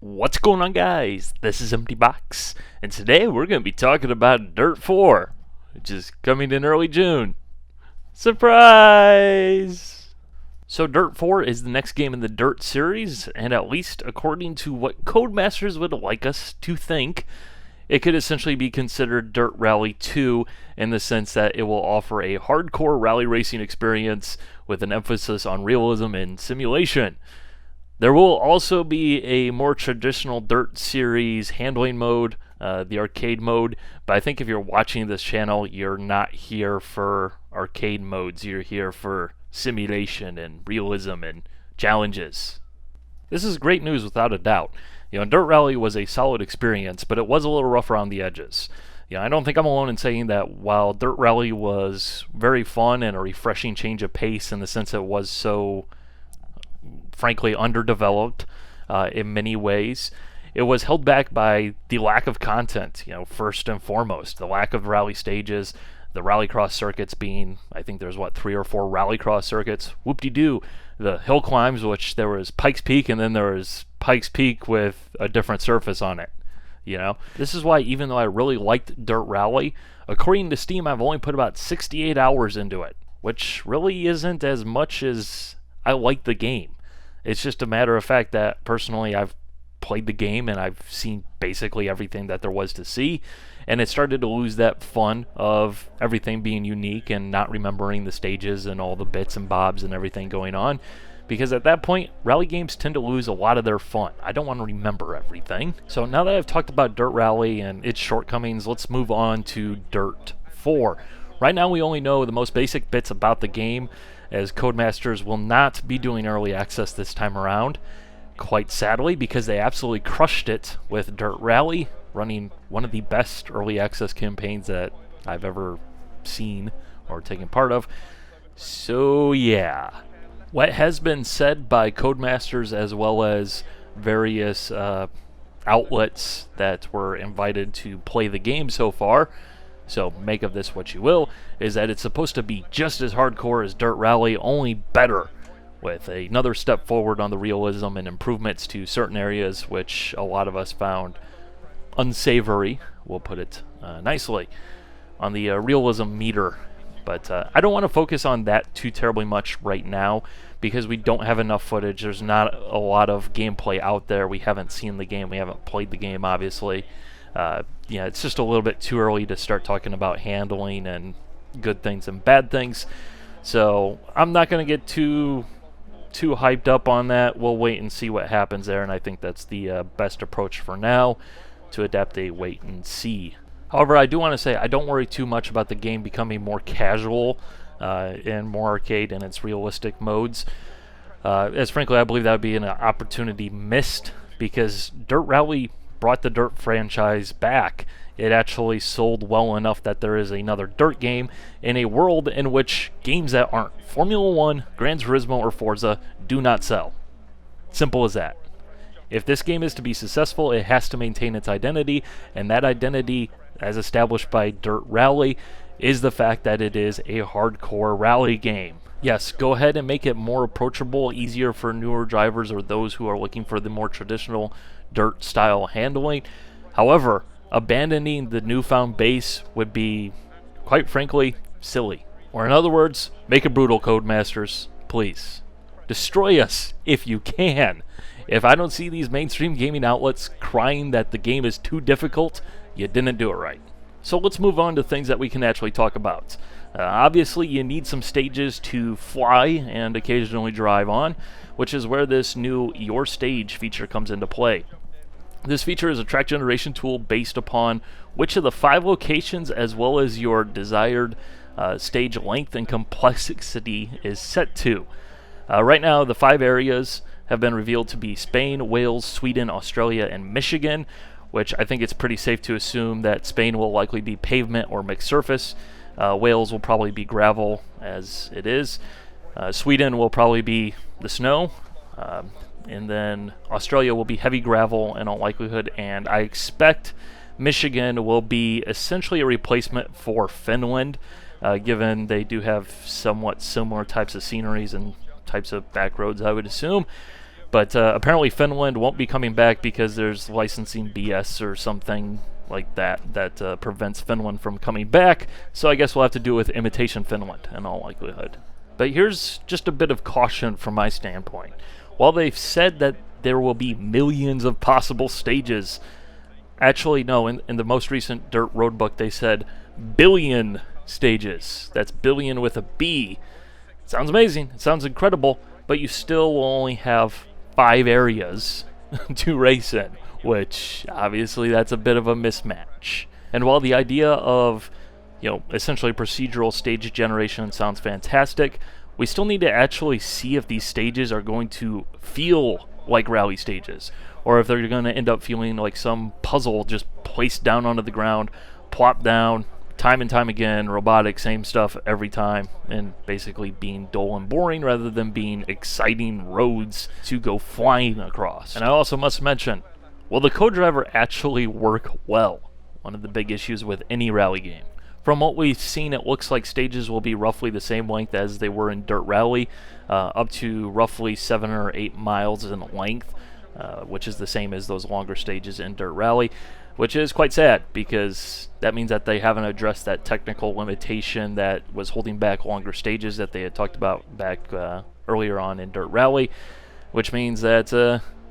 What's going on, guys? This is Empty Box, and today we're going to be talking about DiRT 4, which is coming in early June. Surprise! So DiRT 4 is the next game in the DiRT series, and at least according to what Codemasters would like us to think, it could essentially be considered DiRT Rally 2 in the sense that it will offer a hardcore rally racing experience with an emphasis on realism and simulation. There will also be a more traditional DiRT series handling mode, the arcade mode, but I think if you're watching this channel, you're not here for arcade modes, you're here for simulation and realism and challenges. This is great news without a doubt. DiRT Rally was a solid experience, but it was a little rough around the edges. I don't think I'm alone in saying that while DiRT Rally was very fun and a refreshing change of pace in the sense it was so frankly underdeveloped in many ways, it was held back by the lack of content. First and foremost, the lack of rally stages, the rallycross circuits being, I think there's 3 or 4 rallycross circuits. Whoop-de-doo. The hill climbs, which there was Pikes Peak, and then there was Pikes Peak with a different surface on it. This is why, even though I really liked DiRT Rally, according to Steam, I've only put about 68 hours into it, which really isn't as much as I like the game. It's just a matter of fact that personally I've played the game and I've seen basically everything that there was to see, and it started to lose that fun of everything being unique and not remembering the stages and all the bits and bobs and everything going on, because at that point rally games tend to lose a lot of their fun. I don't want to remember everything. So now that I've talked about DiRT Rally and its shortcomings, let's move on to DiRT 4. Right now we only know the most basic bits about the game, as Codemasters will not be doing early access this time around, quite sadly, because they absolutely crushed it with DiRT Rally, running one of the best early access campaigns that I've ever seen or taken part of. So yeah, what has been said by Codemasters as well as various outlets that were invited to play the game so far, so make of this what you will, is that it's supposed to be just as hardcore as DiRT Rally, only better, with another step forward on the realism and improvements to certain areas which a lot of us found unsavory, we'll put it nicely, on the realism meter. But I don't want to focus on that too terribly much right now, because we don't have enough footage. There's not a lot of gameplay out there. We haven't seen the game. We haven't played the game, obviously. It's just a little bit too early to start talking about handling and good things and bad things. So I'm not going to get too hyped up on that. We'll wait and see what happens there, and I think that's the best approach for now, to adapt a wait and see. However, I do want to say I don't worry too much about the game becoming more casual and more arcade in its realistic modes, as frankly I believe that would be an opportunity missed, because DiRT Rally brought the DiRT franchise back. It actually sold well enough that there is another DiRT game in a world in which games that aren't Formula 1, Gran Turismo, or Forza do not sell. Simple as that. If this game is to be successful, it has to maintain its identity, and that identity, as established by DiRT Rally, is the fact that it is a hardcore rally game. Yes, go ahead and make it more approachable, easier for newer drivers or those who are looking for the more traditional DiRT style handling. However, abandoning the newfound base would be, quite frankly, silly. Or in other words, make it brutal, Codemasters, please. Destroy us if you can. If I don't see these mainstream gaming outlets crying that the game is too difficult, you didn't do it right. So let's move on to things that we can actually talk about. Obviously, you need some stages to fly and occasionally drive on, which is where this new Your Stage feature comes into play. This feature is a track generation tool based upon which of the 5 locations as well as your desired stage length and complexity is set to. Right now, the 5 areas have been revealed to be Spain, Wales, Sweden, Australia, and Michigan, which I think it's pretty safe to assume that Spain will likely be pavement or mixed surface. Wales will probably be gravel, as it is. Sweden will probably be the snow. And then Australia will be heavy gravel in all likelihood, and I expect Michigan will be essentially a replacement for Finland, given they do have somewhat similar types of sceneries and types of back roads, I would assume. But apparently Finland won't be coming back because there's licensing BS or something like that prevents Finland from coming back. So I guess we'll have to do it with Imitation Finland in all likelihood. But here's just a bit of caution from my standpoint. While they've said that there will be millions of possible stages, actually no, in the most recent Dirt Roadbook they said billion stages. That's billion with a B. Sounds amazing, it sounds incredible, but you still will only have 5 areas to race in, which obviously that's a bit of a mismatch. And while the idea of, essentially procedural stage generation sounds fantastic, we still need to actually see if these stages are going to feel like rally stages, or if they're going to end up feeling like some puzzle just placed down onto the ground, plopped down, time and time again, robotic, same stuff every time, and basically being dull and boring rather than being exciting roads to go flying across. And I also must mention, will the co-driver actually work well? One of the big issues with any rally game. From what we've seen, it looks like stages will be roughly the same length as they were in Dirt Rally, up to roughly 7 or 8 miles in length, which is the same as those longer stages in Dirt Rally, which is quite sad because that means that they haven't addressed that technical limitation that was holding back longer stages that they had talked about back earlier on in Dirt Rally, which means that,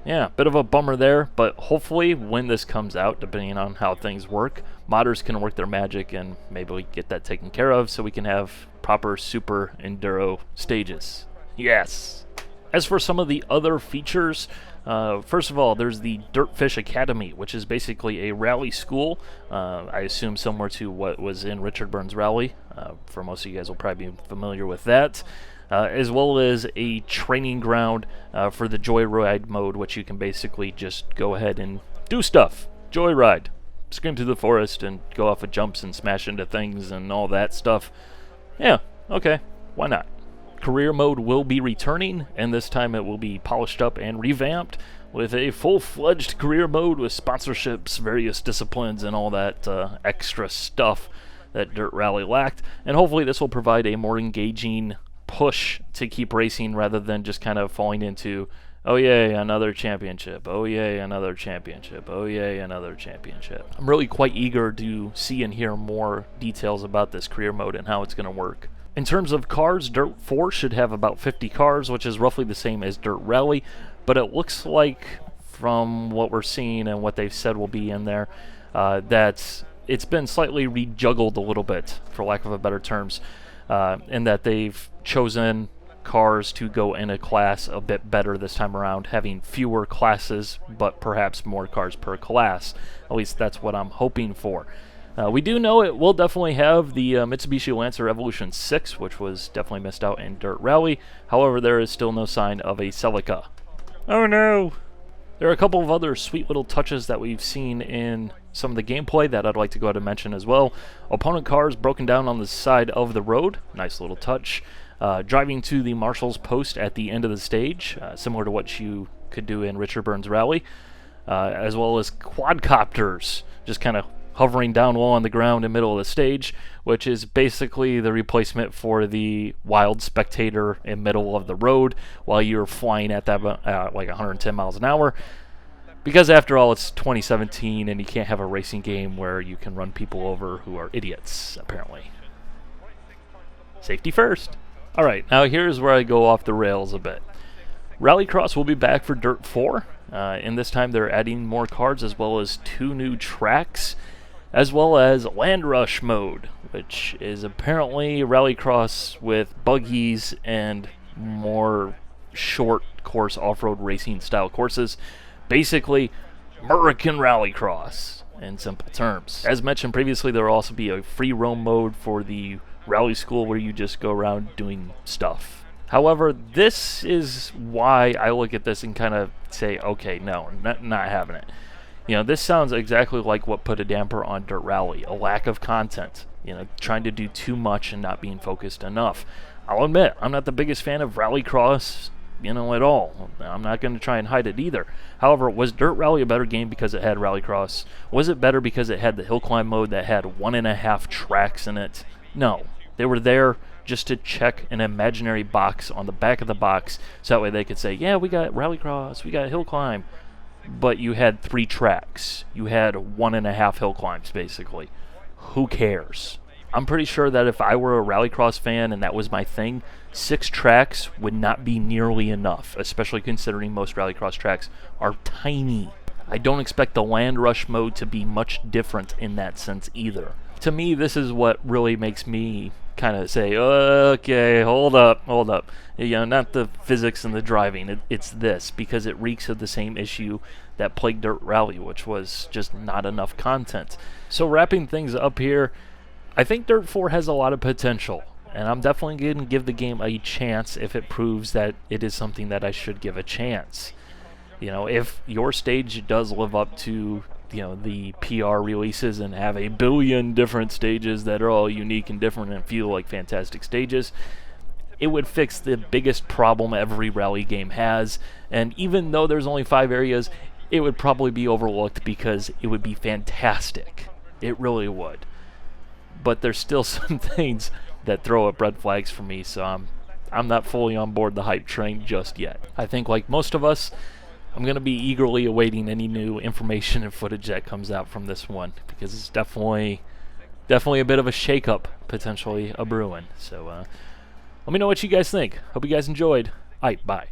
yeah, bit of a bummer there, but hopefully when this comes out, depending on how things work, modders can work their magic and maybe we get that taken care of so we can have proper super enduro stages. Yes! As for some of the other features, first of all, there's the Dirtfish Academy, which is basically a rally school. I assume similar to what was in Richard Burns Rally. For most of you guys will probably be familiar with that. As well as a training ground for the Joyride mode, which you can basically just go ahead and do stuff. Joyride. Scream through the forest and go off of jumps and smash into things and all that stuff. Yeah, okay, why not? Career mode will be returning, and this time it will be polished up and revamped with a full-fledged career mode with sponsorships, various disciplines, and all that extra stuff that Dirt Rally lacked. And hopefully this will provide a more engaging push to keep racing rather than just kind of falling into, oh yay, another championship, oh yay, another championship, oh yay, another championship. I'm really quite eager to see and hear more details about this career mode and how it's going to work. In terms of cars, Dirt 4 should have about 50 cars, which is roughly the same as Dirt Rally, but it looks like, from what we're seeing and what they've said will be in there, that it's been slightly rejuggled a little bit, for lack of a better terms, in that they've chosen cars to go in a class a bit better this time around, having fewer classes, but perhaps more cars per class. At least that's what I'm hoping for. We do know it will definitely have the Mitsubishi Lancer Evolution 6, which was definitely missed out in Dirt Rally. However, there is still no sign of a Celica. Oh no! There are a couple of other sweet little touches that we've seen in some of the gameplay that I'd like to go ahead and mention as well. Opponent cars broken down on the side of the road. Nice little touch. Driving to the marshal's post at the end of the stage, similar to what you could do in Richard Burns Rally. As well as quadcopters, just kind of hovering down low on the ground in the middle of the stage, which is basically the replacement for the wild spectator in middle of the road while you're flying at that like 110 miles an hour. Because after all, it's 2017 and you can't have a racing game where you can run people over who are idiots, apparently. Safety first. Alright, now here's where I go off the rails a bit. Rallycross will be back for Dirt 4, and this time they're adding more cars as well as 2 new tracks, as well as Land Rush mode, which is apparently Rallycross with buggies and more short course off-road racing style courses. Basically, American Rallycross in simple terms. As mentioned previously, there will also be a free roam mode for the rally school where you just go around doing stuff. However, this is why I look at this and kind of say, okay, no, not having it. You know, this sounds exactly like what put a damper on Dirt Rally, a lack of content, you know, trying to do too much and not being focused enough. I'll admit, I'm not the biggest fan of Rallycross, you know, at all. I'm not going to try and hide it either. However, was Dirt Rally a better game because it had Rallycross? Was it better because it had the hill climb mode that had 1.5 tracks in it? No. They were there just to check an imaginary box on the back of the box, so that way they could say, yeah, we got rallycross, we got hill climb, but you had 3 tracks. You had 1.5 hill climbs, basically. Who cares? I'm pretty sure that if I were a rallycross fan and that was my thing, 6 tracks would not be nearly enough, especially considering most rallycross tracks are tiny. I don't expect the land rush mode to be much different in that sense either. To me, this is what really makes me kind of say, okay, hold up. You know, not the physics and the driving. It's this, because it reeks of the same issue that plagued Dirt Rally, which was just not enough content. So wrapping things up here, I think Dirt 4 has a lot of potential, and I'm definitely going to give the game a chance if it proves that it is something that I should give a chance. You know, if your stage does live up to, you know, the PR releases and have a billion different stages that are all unique and different and feel like fantastic stages, it would fix the biggest problem every rally game has. And even though there's only 5 areas, it would probably be overlooked because it would be fantastic. It really would. But there's still some things that throw up red flags for me, so I'm not fully on board the hype train just yet. I think, like most of us, I'm going to be eagerly awaiting any new information and footage that comes out from this one, because it's definitely a bit of a shakeup, potentially a brewing. So let me know what you guys think. Hope you guys enjoyed. Bye.